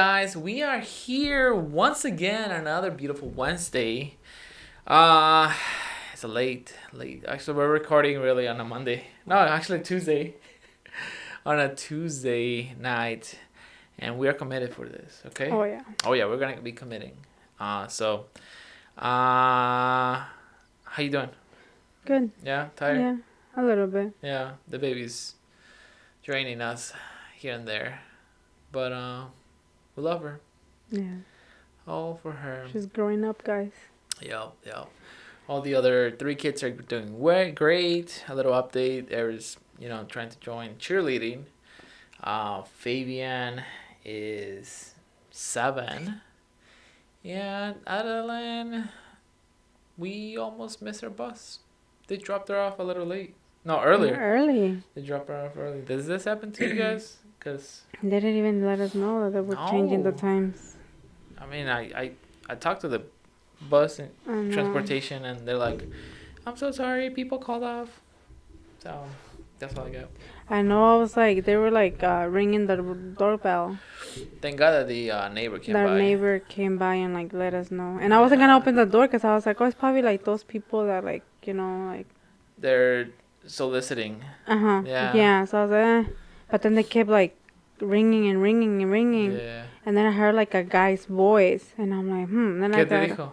Guys, we are here once again, another beautiful Wednesday. It's a late. Actually, we're recording really on a Monday. No, actually Tuesday. On a Tuesday night, and we are committed for this. Okay. Oh yeah. Oh yeah, we're gonna be committing. How you doing? Good. Yeah, tired. Yeah. A little bit. Yeah, the baby's draining us here and there, but we love her. Yeah. All for her. She's growing up, guys. Yep. All the other three kids are doing way great. A little update. There's, trying to join cheerleading. Fabian is 7. Yeah, Adeline, we almost missed our bus. They dropped her off a little late. No, earlier. Early. They dropped her off early. Does this happen to you guys? Because They didn't even let us know that they were changing the No. times. I mean, I talked to the bus and I know. transportation, and they're like, "I'm so sorry, people called off." So that's all I got. I know. I was like, they were like ringing the doorbell. Thank God that the neighbor came Their by. neighbor came by and like let us know. And I wasn't gonna open the door because I was like, oh, it's probably like those people that like like. They're soliciting. Yeah. Yeah. So I was like, but then they kept like ringing and ringing and ringing. Yeah. And then I heard like a guy's voice, and I'm like, And then ¿Qué I te got. dijo?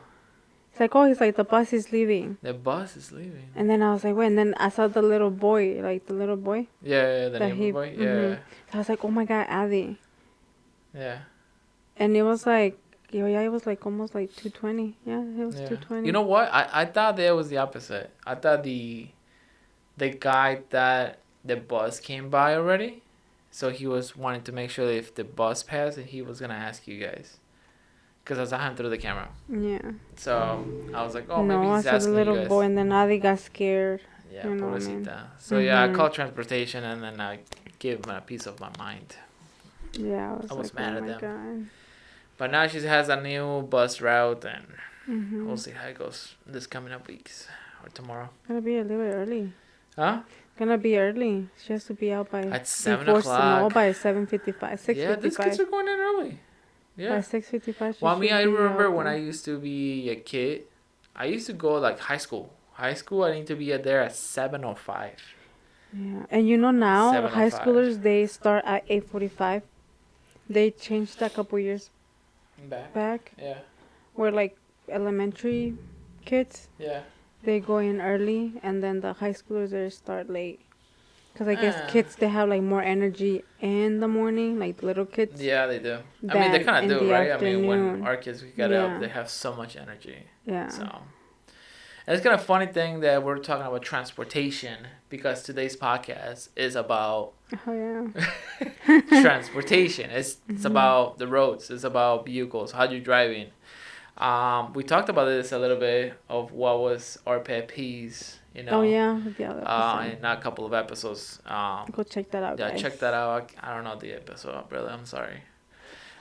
It's like, oh, he's like, the bus is leaving. The bus is leaving. And then I was like, wait, and then I saw the little boy, Yeah, the that neighbor boy. Yeah. So I was like, oh my God, Adi. Yeah. And it was like, it was like almost like 2:20. Yeah, it was Yeah. 2:20. You know what? I thought that was the opposite. I thought the guy that the bus came by already, so he was wanting to make sure that if the bus passed, and he was gonna ask you guys, because I saw him through the camera. Yeah. So I was like, oh, No, maybe I he's saw the asking little you guys. boy, and then Adi got scared. Yeah, You know what I pobrecita. mean? So yeah, I Mhm. called transportation, and then I gave him a piece of my mind. Yeah, I was like, mad oh at my them. God. But now she has a new bus route, and Mm-hmm. we'll see how it goes this coming up weeks or tomorrow. Gonna be a little bit early. Huh? Gonna be early. She has to be out by At 7 No, o'clock. by 7:55. 6:55. Yeah, these kids are going in early. By Yeah. 6:55. Well, I remember when I used to be a kid, I used to go like high school. High school, I need to be there at 7:05. Yeah, and now 7:05. high schoolers they start at 8:45. They changed that a couple years back, Yeah. where like elementary kids Yeah. they go in early, and then the high schoolers they start late. Cause I guess Ah. kids they have like more energy in the morning, like the little kids. Yeah, they do. I mean, they than kind in of do, the right? I mean, when afternoon. our kids get Yeah. up, they have so much energy. Yeah. So, and it's kind of funny thing that we're talking about transportation, because today's podcast is about Oh yeah. transportation. It's about the roads. It's about vehicles. How you're driving. We talked about this a little bit of what was our pet peeves. Oh yeah. The other episode. In a couple of episodes. Go check that out, Yeah, guys. check that out. I don't know the episode, brother. I'm sorry.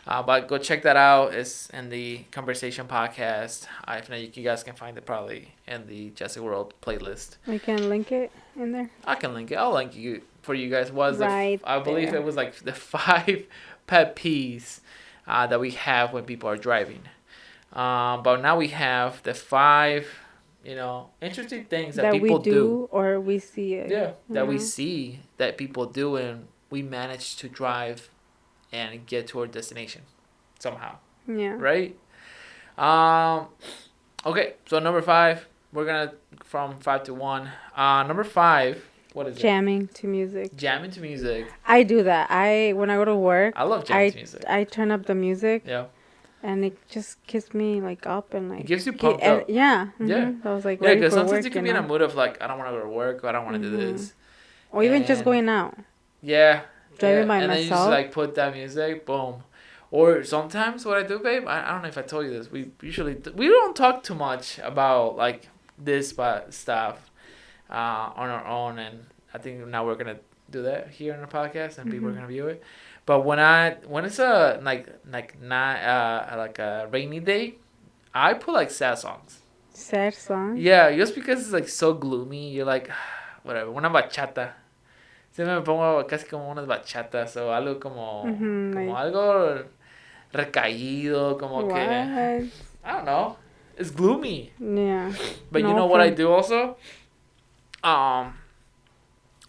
But go check that out. It's in the Conversaycion Podcast. If not, you guys can find it probably in the Jesse World playlist. We can link it in there. I can link it. I'll link you for you guys. Right I believe there. it was like the 5 pet peeves that we have when people are driving. But now we have the 5, interesting things that people we do or we see it. Yeah, that we know? see that people do, and we manage to drive and get to our destination somehow, Yeah. right? Okay, so number 5, we're gonna from 5 to 1. Number 5, what is Jamming to music. it? Jamming to music. I do that. When I go to work, I love jamming to music. I turn up the music, Yeah, and it just gets me like up and like. it gives you pumped and, up. yeah. Yeah. I was like, Yeah, ready because for sometimes work, you can be in a mood of like, I don't want to go to work, or I don't want to do this. or even just and- going out. Yeah. Driving by and then you just myself. like put that music, boom. Or sometimes what I do, babe, I don't know if I told you this. We don't talk too much about like this stuff on our own, and I think now we're gonna do that here on the podcast, and people are gonna view it. But when it's a like a rainy day, I put like sad songs. Sad song. Yeah, just because it's like so gloomy, you're like, whatever. Una bachata. Siempre me pongo casi como unas bachatas o algo como Like, algo recaído, como What? que, I don't know. It's gloomy. Yeah. But you know what I do also? Um,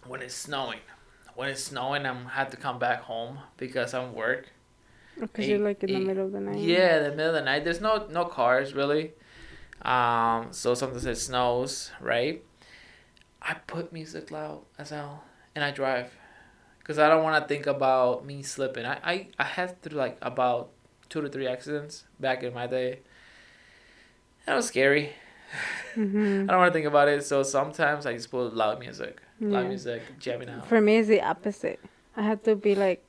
when it's snowing. When it's snowing, I had to come back home because I'm work. Because you're like in the middle of the night. Yeah, the middle of the night. There's no cars really. So sometimes it snows, right? I put music loud as hell, and I drive, cause I don't want to think about me slipping. I had through like about 2 to 3 accidents back in my day. That was scary. Mm-hmm. I don't want to think about it. So sometimes I just put loud music, Yeah. jamming out. For me, it's the opposite. I have to be like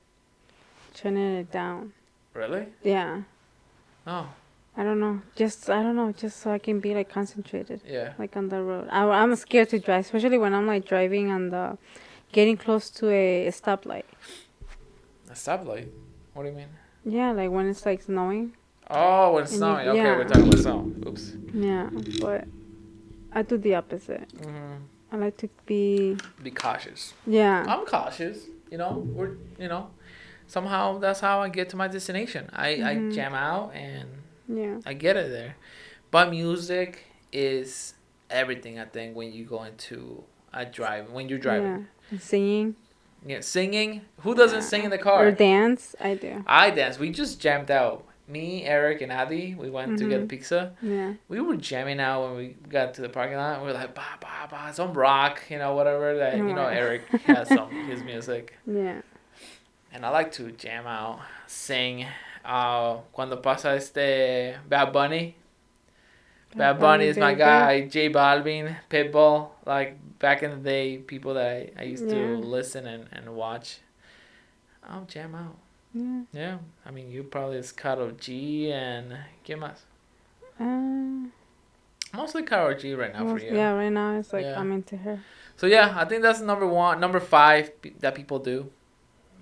turning it down. Really? Yeah. Oh. I don't know. Just so I can be like concentrated. Yeah. Like on the road. I'm scared to drive, especially when I'm like driving on the, getting close to a stoplight. A stoplight? What do you mean? Yeah, like when it's like snowing. Oh, when it's snowing. Okay, yeah. we're talking about snow. Oops. Yeah, but I do the opposite. Mm-hmm. I like to be cautious. Yeah. I'm cautious. Somehow that's how I get to my destination. I jam out and I get it there. But music is everything, I think, when you go into a drive, when you're driving. Yeah. Singing. Yeah, singing. Who doesn't sing in the car? Or dance. I do. I dance. We just jammed out. Me, Eric, and Adi, we went to get pizza. Yeah. We were jamming out when we got to the parking lot. We were like, bah, bah, bah, some rock, whatever. That Eric has his music. Yeah. And I like to jam out, sing. Cuando pasa Bad Bunny. Bad Bunny is my guy. J Balvin, Pitbull. Like back in the day, people that I used to listen and watch. I'll jam out. Yeah. Yeah. I mean, you probably is Karol G and ¿Qué más? Mostly Karol G right now for you. Yeah, right now it's like I'm into her. So yeah, I think that's number 1. Number 5 that people do,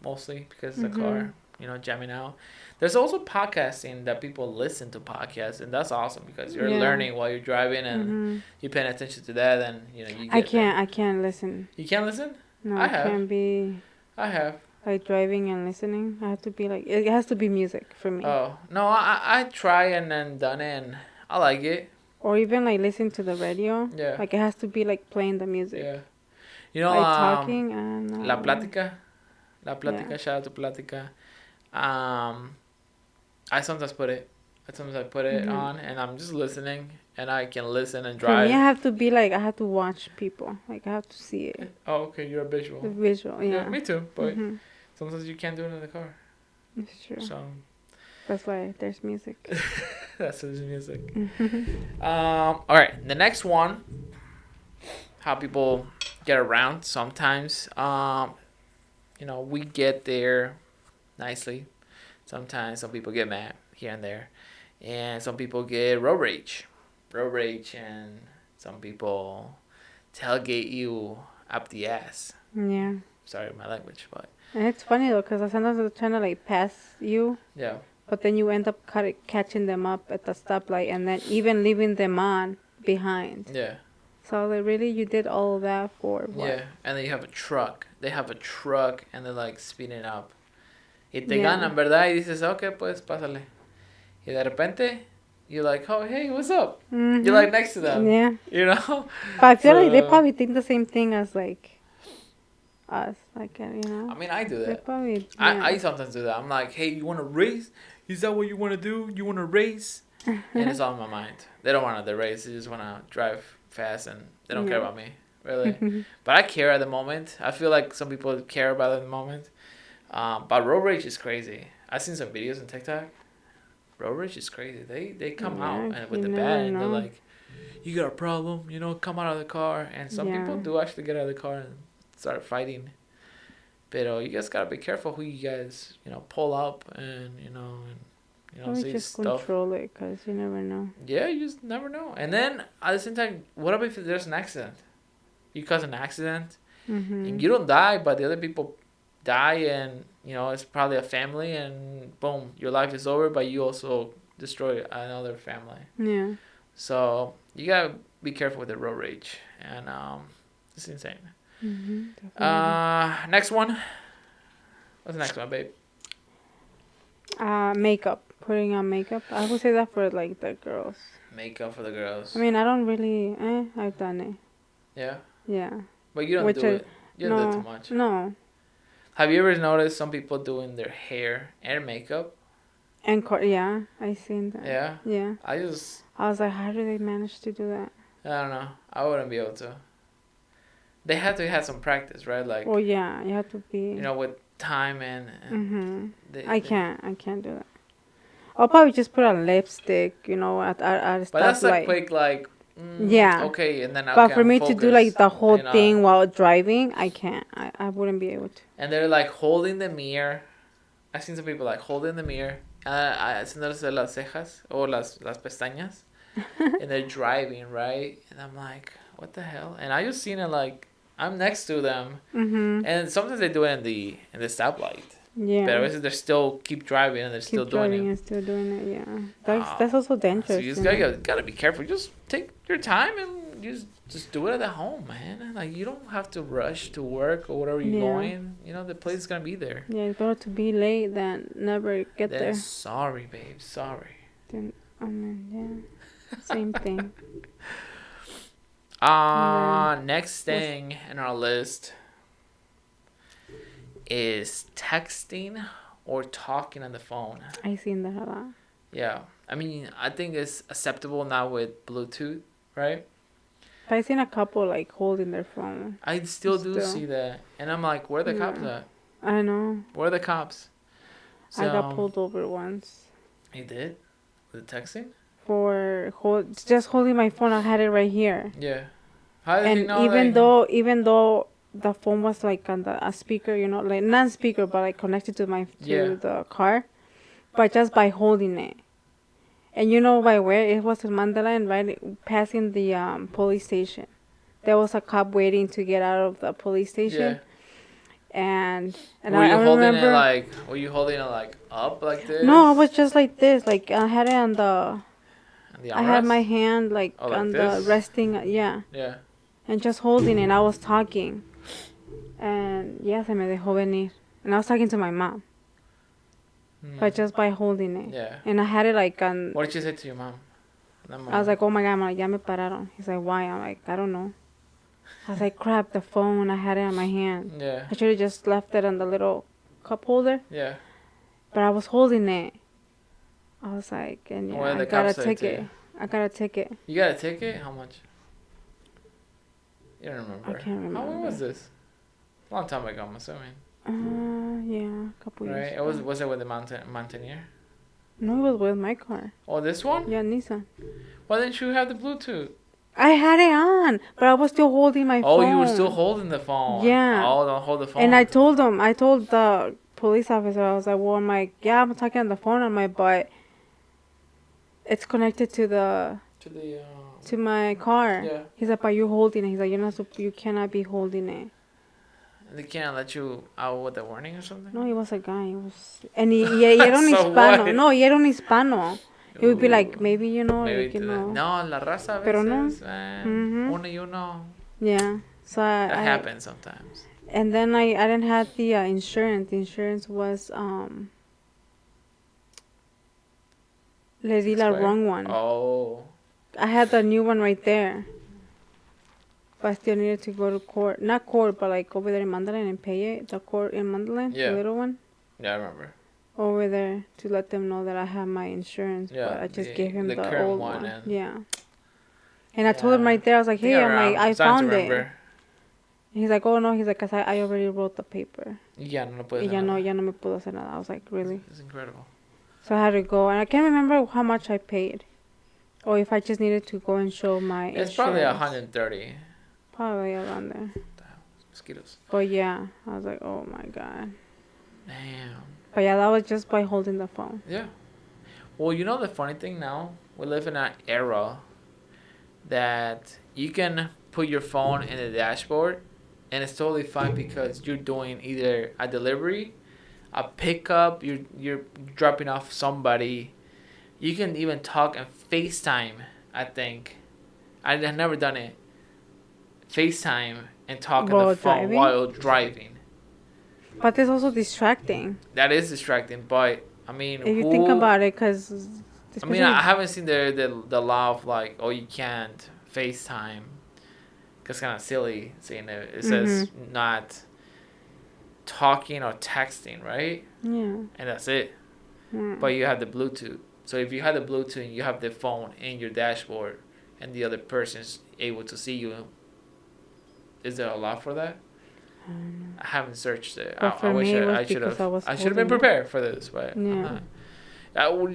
mostly because of the car, jamming out. There's also podcasting that people listen to podcasts, and that's awesome because you're learning while you're driving and you're paying attention to that, and you get I can't listen. You can't listen? No, I can't be. I have. Like driving and listening, I have to be like, it has to be music for me. Oh no, I try and then done it, and I like it. Or even like listen to the radio. Yeah. Like it has to be like playing the music. Yeah. Like talking and. La Plática. Shout out to Plática. I sometimes put it. I put it on, and I'm just listening, and I can listen and drive. For me, I have to be like, I have to watch people. Like I have to see it. Oh, okay, you're a visual. The visual, yeah. Me too, but sometimes you can't do it in the car. It's true. So. That's why there's music. That's why there's music. All right, the next one. How people get around sometimes. We get there nicely. Sometimes some people get mad here and there. And some people get road rage. And some people tailgate you up the ass. Yeah. Sorry, my language, but. And it's funny though, because sometimes they're trying to like pass you. Yeah. But then you end up catching them up at the stoplight and then even leaving them on behind. Yeah. So like really, you did all that for what? Yeah, and then you have a truck. They have a truck and they're like speeding up. Y te ganan, ¿verdad? Y dices, okay, pues pásale. Y de repente, you're like, oh, hey, what's up? You're like next to them. Yeah. But I feel like they probably think the same thing as like us. Like, I mean, I do that. They probably, I sometimes do that. I'm like, hey, you want to race? Is that what you want to do? You want to race? And it's all in my mind. They don't want to race. They just want to drive fast and they don't care about me, really. But I care at the moment. I feel like some people care about it at the moment. But road rage is crazy. I've seen some videos on TikTok. Road rage is crazy. They come out and with the bat and they're like, you got a problem, come out of the car. And some people do actually get out of the car and start fighting. Pero you guys gotta be careful who you guys, pull up and, say just stuff. Control it, because you never know. Yeah, you just never know. And then, at the same time, what if there's an accident? You cause an accident, and you don't die, but the other people die, and, it's probably a family, and boom, your life is over, but you also destroy another family. Yeah. So, you gotta be careful with the road rage. And, it's insane. Next one. What's the next one, babe? Makeup. Putting on makeup. I would say that for like the girls. Makeup for the girls. I mean, I don't really. I've done it. Yeah. Yeah. But you don't Which do it. You don't do it too much. No. Have you ever noticed some people doing their hair and makeup? And yeah, I seen that. Yeah. Yeah. I was like, how do they manage to do that? I don't know. I wouldn't be able to. They have to have some practice, right? Like. Well, yeah, you have to be. With time and. I can't do that. I'll probably just put on lipstick, at a stoplight. But that's a quick yeah. Okay, and then but for me to do like the whole thing while driving, I can't. I wouldn't be able to. And they're like holding the mirror. I've seen some people like holding the mirror, haciéndose las cejas o las pestañas, and they're driving, right? And I'm like, what the hell? And I just seen it like I'm next to them, and sometimes they do it in the stoplight. Yeah. But obviously they still keep driving and they're still doing it. And still doing it, yeah. That's also dangerous. So you just gotta be careful. Just take your time and just do it at home, man. Like you don't have to rush to work or whatever you're going. The place is gonna be there. Yeah, it's better to be late than never get there. Sorry, babe. Sorry. Then yeah. Same thing. Next thing in our list is texting or talking on the phone. I seen that a lot. Yeah. I mean, I think it's acceptable now with Bluetooth, right? But I seen a couple like holding their phone. I still see that. And I'm like, where are the cops at? I know. Where are the cops? I got pulled over once. You did? With the texting? For just holding my phone. I had it right here. Yeah. How did you know? Even though the phone was like on a speaker, like not speaker, but like connected to the car, but just by holding it, and by where it was in Mandela, and right passing the police station, there was a cop waiting to get out of the police station, and were you holding it like up like this? No, I was just like this, like I had it on the. I had my hand like on the resting, yeah, and just holding it. I was talking. And se me dejó venir. And I was talking to my mom. But just by holding it. Yeah. And I had it like on. What did you say to your mom? I was like, oh my God, ya me pararon. He's like, why? I'm like, I don't know. I was like, crap, the phone. I had it on my hand. Yeah. I should have just left it on the little cup holder. Yeah. But I was holding it. I was like, and I got a ticket. I got a ticket. You got a ticket? How much? You don't remember. I can't remember. How long was this? A long time ago, I'm assuming. Yeah, a couple years. Right? Was it with the Mountaineer? No, it was with my car. Oh, this one? Yeah, Nissan. Why didn't you have the Bluetooth? I had it on, but I was still holding my phone. Oh, you were still holding the phone. Yeah. Oh, don't hold the phone. And I told the police officer, I was like, well, I'm like, yeah, I'm talking on the phone on my butt. It's connected to my car. Yeah. He's like, but you're holding it. He's like, you cannot be holding it. They can't let you out with a warning or something? No, he was a guy. And he era un hispano. What? No, he era un hispano. He would be like, maybe, No, la raza a veces, pero no. Uno y uno. Yeah. So that happens sometimes. And then I didn't have the insurance. The insurance was, le di la wrong one. Oh. I had the new one right there. But I still needed to go to court. Not court, but like over there in Mandalay and pay it. The court in Mandalay, the little one. Yeah, I remember. Over there to let them know that I have my insurance. Yeah, but I just gave him the old one. Yeah. And I told him right there, I was like, hey, I found it. And he's like, oh no, he's like, 'cause I already wrote the paper. Ya no puedes ya no me puedo hacer nada. I was like, really? It's incredible. So I had to go, and I can't remember how much I paid. Or if I just needed to go and show my insurance. It's probably 130. Probably around there. Mosquitoes. But yeah, I was like, oh my God. Damn. But yeah, that was just by holding the phone. Yeah. Well, the funny thing now, we live in an era that you can put your phone in the dashboard and it's totally fine because you're doing either a delivery, a pickup, you're dropping off somebody. You can even talk and FaceTime, I think. I've never done it. FaceTime and talk on the phone while driving. But it's also distracting. That is distracting, but I mean, If you think about it, because I mean, I haven't seen the law of like, oh, you can't FaceTime. It's kind of silly saying it. It says not talking or texting, right? Yeah. And that's it. Yeah. But you have the Bluetooth. So if you have the Bluetooth and you have the phone in your dashboard and the other person's able to see you, is there a law for that? I haven't searched it. I wish I should have. I should have been prepared for this, but I'm not.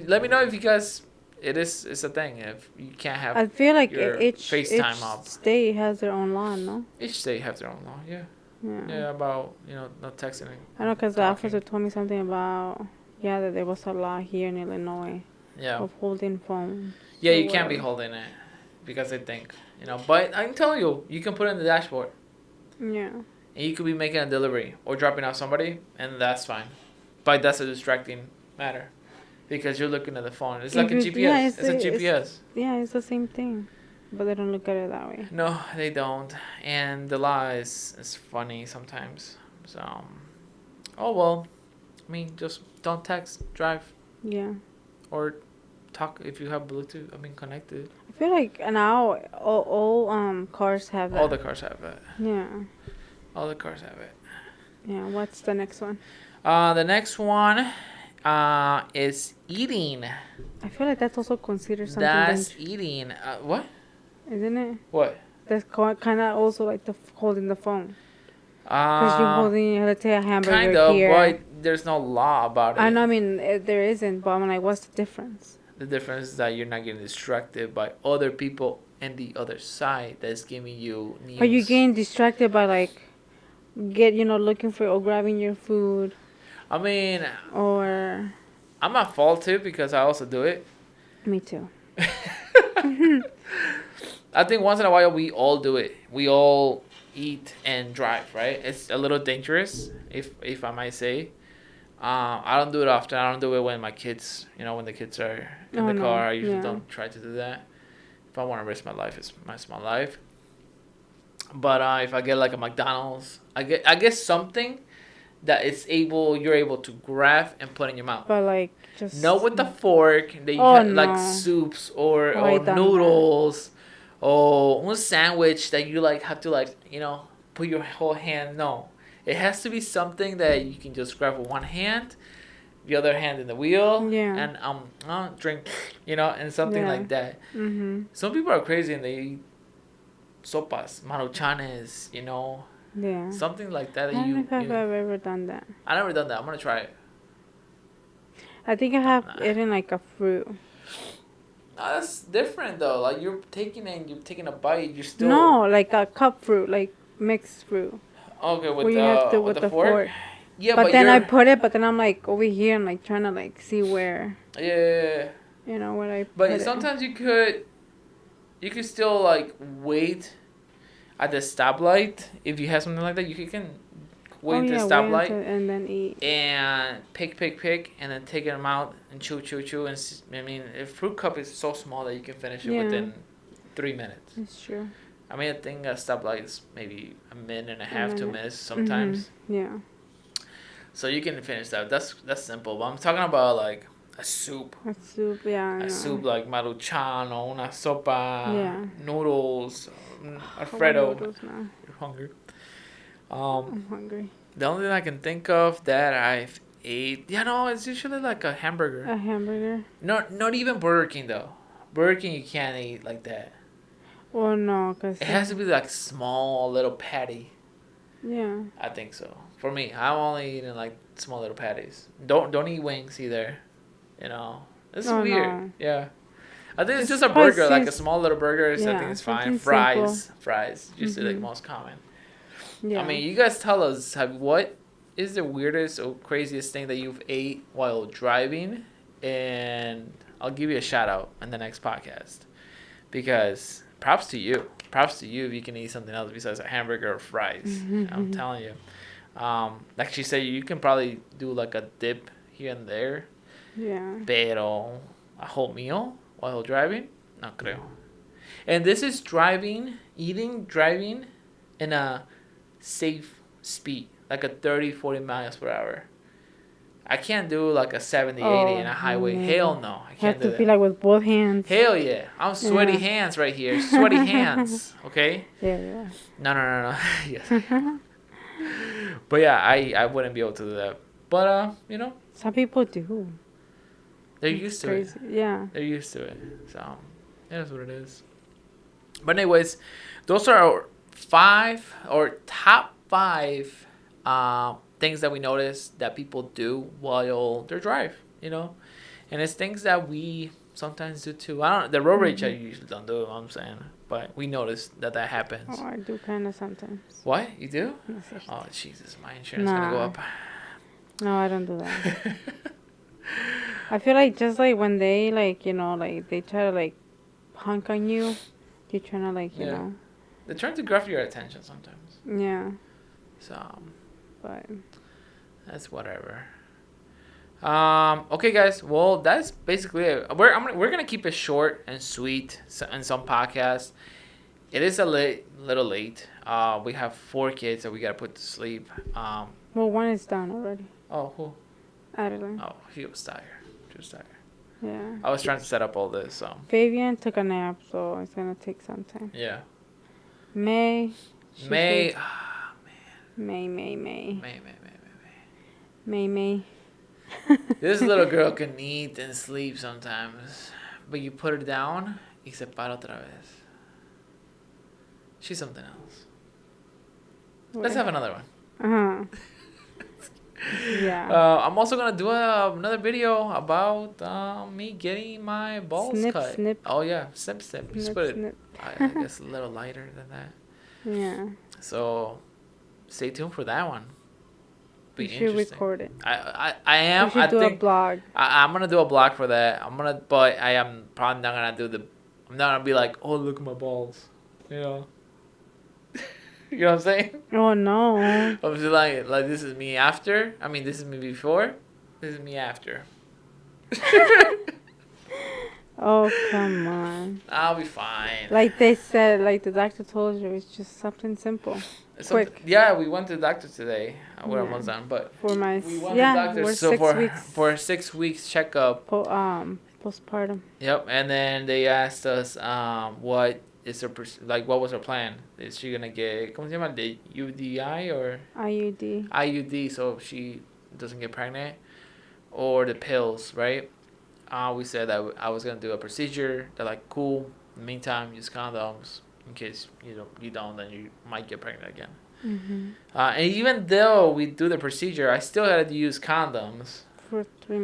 Let me know if you guys. It's a thing. If you can't have. I feel like each FaceTime up. State has their own law, no? Each state has their own law. Yeah. Yeah, about not texting. I know, because the officer told me something about that there was a law here in Illinois. Yeah. Of holding phone. Yeah, you can't be holding it because they think But I'm telling you, you can put it in the dashboard. Yeah. And you could be making a delivery or dropping off somebody, and that's fine. But that's a distracting matter because you're looking at the phone. It's like a GPS. Yeah, it's a GPS. It's the same thing. But they don't look at it that way. No, they don't. And the law is funny sometimes. So, oh well. I mean, just don't text, drive. Yeah. Or talk if you have Bluetooth. I mean, connected. I feel like now all cars have that. All the cars have that. Yeah. All the cars have it. Yeah. What's the next one? The next one is eating. I feel like that's also considered something. That's eating. What? Isn't it? What? That's kind of also like holding the phone. Because you're holding, let's say, a hamburger kind of, here. But there's no law about it. I know, I mean, there isn't, but I'm like, what's the difference? The difference is that you're not getting distracted by other people and the other side that's giving you news. But you're getting distracted by, like, looking for or grabbing your food. I mean... Or... I'm at fault, too, because I also do it. Me, too. I think once in a while we all do it. We all eat and drive, right? It's a little dangerous, if I might say. I don't do it often. I don't do it when my kids, when the kids are in the car. I usually don't try to do that. If I want to risk my life, it's my life. But if I get like a McDonald's, I get something that you're able to grab and put in your mouth. But like just not with the fork. That you have like soups or noodles. Or a sandwich that you like have to put your whole hand. No, it has to be something that you can just grab with one hand, the other hand in the wheel, and drink, and something like that. Mm-hmm. Some people are crazy and they eat sopas, maruchanes, something like that. I don't know if I've ever done that. I never done that. I'm gonna try it. I think I have eaten like a fruit. That's different though. Like you're taking a bite. You're still like a cup fruit, like mixed fruit. Okay, with the fork. Yeah, but then I put it. But then I'm like over here and like trying to like see where. Yeah. Where I. But sometimes you could still like wait at the stoplight if you have something like that. You can wait at the stoplight and then eat and pick and then take them out and chew and I mean a fruit cup is so small that you can finish it within 3 minutes. That's true. I mean, I think a stoplight is maybe a minute and a half, 2 minutes sometimes. Mm-hmm. Yeah. So you can finish that. That's simple. But I'm talking about like a soup. A soup, yeah. A soup like maruchan or una sopa, noodles, Alfredo. You're hungry. I'm hungry. The only thing I can think of that I've ate, it's usually like a hamburger. A hamburger? Not even Burger King though. Burger King you can't eat like that. Well, no, cause it has to be like small little patty. Yeah. I think so. For me, I'm only eating like small little patties. Don't eat wings either. It's weird. No. Yeah. I think it's just a burger, like a small little burger. I think it's fine. Fries, usually like most common. Yeah. I mean, you guys tell us, what is the weirdest or craziest thing that you've ate while driving? And I'll give you a shout out in the next podcast. Because props to you if you can eat something else besides a hamburger or fries. Mm-hmm. I'm telling you. Like she said, you can probably do like a dip here and there. Yeah. Pero a whole meal while driving? No creo. And this is driving in a safe speed, like a 30-40 miles per hour. I can't do like a 70, 80 Oh, in a highway. no. Hell no. I You can't have do to be that. like with both hands. Hell yeah. I'm sweaty Yeah. hands right here. Sweaty hands. Okay? Yeah, No. Yes. yeah. But yeah, I wouldn't be able to do that. But, you know, Some people do. they're It's used to crazy. it. Yeah. They're used to it. So, it is what it is. But anyways, those are our top five things that we notice that people do while they drive, you know? And it's things that we sometimes do too. I don't. The road rage I usually don't do. I'm saying, but we notice that happens. Oh, I do kind of sometimes. What you do? No, seriously. Oh Jesus, my insurance gonna go up. No, I don't do that. I feel like just like when they like like they try to like honk on you, you're trying to like you know. They're trying to grab your attention sometimes. Yeah. So. But. That's whatever. Okay, guys. Well, that's basically it. We're gonna keep it short and sweet in some podcasts. It is little late. We have 4 kids that we gotta put to sleep. Well, one is done already. Oh, who? Adeline. Oh, he was tired. She was tired. Yeah. I was trying to set up all this, so. Fabian took a nap, so it's gonna take some time. Yeah. May. May. May. This little girl can eat and sleep sometimes, but you put her down, y se para otra vez. She's something else. Let's have another one. Yeah. I'm also gonna do another video about me getting my balls cut. Snip. Oh yeah, snip. Just put it. Snip. I guess a little lighter than that. Yeah. So, stay tuned for that one. Be You should record it. I am. You should do a blog. I'm gonna do a blog for that. But I am probably not gonna do I'm not gonna be like, oh look at my balls, you know. You know what I'm saying? Oh no. I'm just like this is me after. I mean, this is me before. This is me after. Oh come on. I'll be fine. Like they said, like the doctor told you, it's just something simple. Quick. Yeah, we went to the doctor today. We're almost done, but for my we went to the doctor we're so 6 weeks. For a 6 weeks checkup. Postpartum. Yep, and then they asked us what is her what was her plan? Is she gonna get ¿cómo se llama? The UDI or IUD? IUD, so she doesn't get pregnant, or the pills, right? We said that I was gonna do a procedure. They're like, cool. In the meantime, use condoms in case you don't, then you might get pregnant again. Mm-hmm. And even though we do the procedure, I still had to use condoms for 3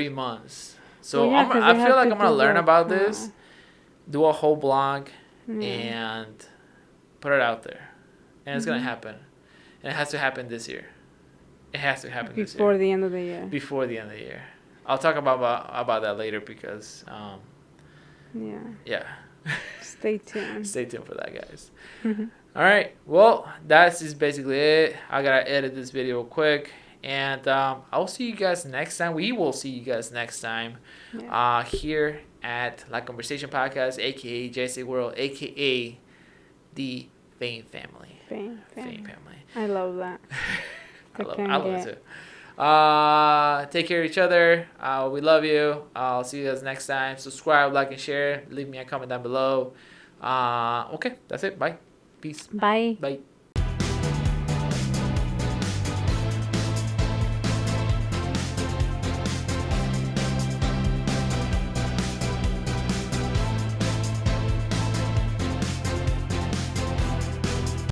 months. So well, yeah, I feel like I'm gonna learn about this, do a whole blog, yeah. and put it out there, and it's gonna happen, and it has to happen this year. It has to happen this year. Before the end of the year. Before the end of the year. I'll talk about that later because yeah. Stay tuned. Stay tuned for that, guys. All right. Well, that's just basically it. I gotta edit this video real quick, and I'll see you guys next time. We will see you guys next time. Yeah. Here at Conversaycion Podcast, aka JC World, aka the Fame Family. Fame Family. I love that. I love it too. Take care of each other. We love you. I'll see you guys next time. Subscribe, like, and share. Leave me a comment down below. Okay, that's it. Bye. Peace. Bye. Bye.